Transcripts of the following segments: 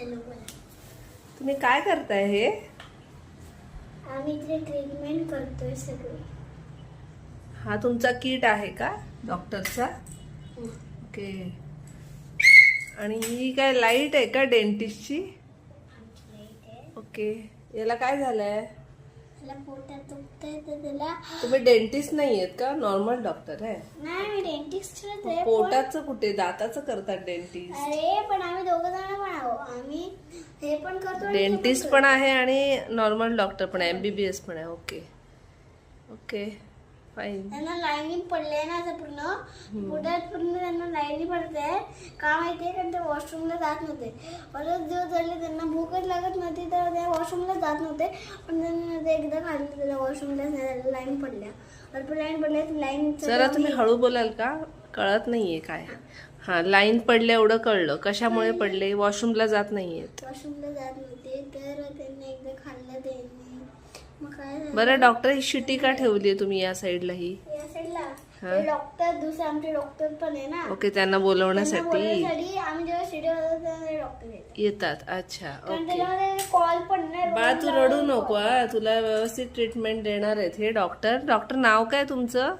Hello तुम्ही काय करताय हे? आम्ही इथे ट्रीटमेंट करतोय सगळे. हा तुमचा किट आहे का डॉक्टरचा? ओके. आणि ही काय लाईट आहे का डेंटिस्टची? ओके. याला काय झालंय? त्याला पोटात दुखतंय तर त्याला. तुम्ही डेंटिस्ट नाही आहेत का? नॉर्मल डॉक्टर आहे. नाही मी डेंटिस्टच आहे. पोटाचं कुठे? दाताचं करतात डेंटिस्ट. अरे पण आम्ही दोघं जण पण आहोत. आम्ही हे पण करतो. डेंटिस्ट पण आहे आणि नॉर्मल डॉक्टर पण आहे, MBBS पण आहे. Okay okay fine. त्यांना लाईनिंग पडले ना असं पूर्ण पोटात पूर्ण त्यांना लाईनिंग पडते. का माहितीये कारण ते वॉशरूमला जात नव्हते. बरेच दिवस झाले त्यांना भूकच लागत नव्हती तर ते वॉशरूमला जात नव्हते. पण त्यांना ते एकदा खाल्लं त्याला वॉशरूमला लाईन पडल्या. भरपूर लाईन पडल्या. लाईन जरा तुम्ही हळू बोलाल का? कळत नाहीये काय. हा लाईन पडले एवढं कळलं. कशामुळे पडले? वॉशरूमला जात नाहीयेत. वॉशरूमला जात नव्हते तर त्यांनी एकदा खाल्लं त्यांनी. मग काय झालं? बरं डॉक्टर ही शिटी का ठेवली तुम्ही या साईडला ही? या साईडला ते डॉक्टर दुसरे आमचे डॉक्टर पण आहे ना. ओके त्यांना बोलवण्यासाठी आम्ही जेव्हा शिडी होतो डॉक्टर येतात. अच्छा कारण ओके. त्याच्यामध्ये कॉल पण नाही. बाळा तू रडू नको हा. तुला व्यवस्थित ट्रीटमेंट देणार आहेत हे डॉक्टर. डॉक्टर नाव काय तुमचं?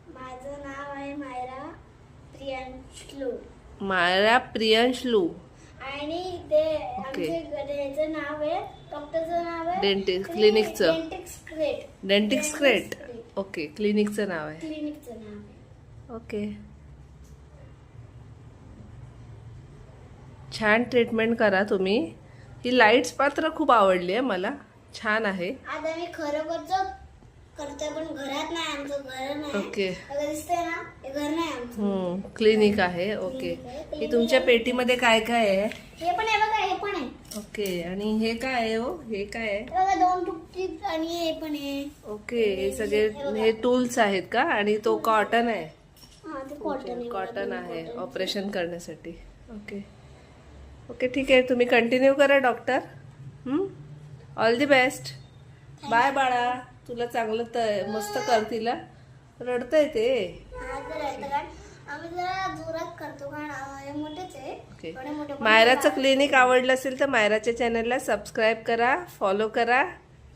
माझं नाव आहे मायरा प्रियांशलू. मायरा प्रियांशलू. आणि ते आमचे याचं नाव आहे डॉक्टरचं नाव आहे डेंटिस्ट क्लिनिकचं डेंटिस्क्रेट. डेंटिस्क्रेट. ओके क्लिनिकचं नाव आहे. क्लिनिकचं नाव आहे. ओके. छान ट्रीटमेंट करा तुम्ही. ही लाईट्स मात्र खूप आवडली आहे मला. छान आहे. आता मी खरोखरच करतोय पण घरात नाही. आमचं घर नाही. ओके. आता दिसतंय ना हे घर नाही आमचं. क्लिनिक आहे. ओके. ही तुमच्या पेटीमध्ये काय काय आहे? हे पण आहे बघा. हे पण आहे. ओके. आणि हे काय आहे हो? हे काय आहे? बघा 2 टूथपिक आणि हे पण आहे. ओके. हे सगळे हे टूल्स आहेत का? आणि तो कॉटन आहे. हा ते कॉटन आहे. कॉटन आहे ऑपरेशन करण्यासाठी. ओके ओके ठीक आहे. तुम्ही कंटिन्यू करा doctor. All the best. Bye बाळा. तुला चांगलं मस्त कर. तिला रडतंय ते. हा तर आहे कारण आम्ही जरा जोरात करतो कारण हे मोठेच आहे. ओके. एवढे मोठे पण मायराचं क्लिनिक आवडलं असेल तर मायराच्या चॅनलला सबस्क्राईब करा, फॉलो करा,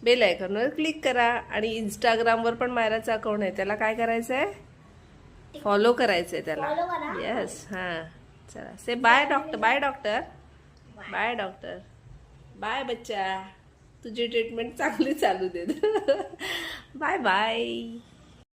बेल आयकॉनवर क्लिक करा. आणि इंस्टाग्रामवर पण मायराचं अकाउंट आहे. त्याला काय करायचं आहे? फॉलो करायचं आहे त्याला. फॉलो करा. येस. हां चला say bye doctor. Bye doctor. Bye doctor. Bye बच्चा. तुझी ट्रीटमेंट चांगली चालू दे. Bye bye.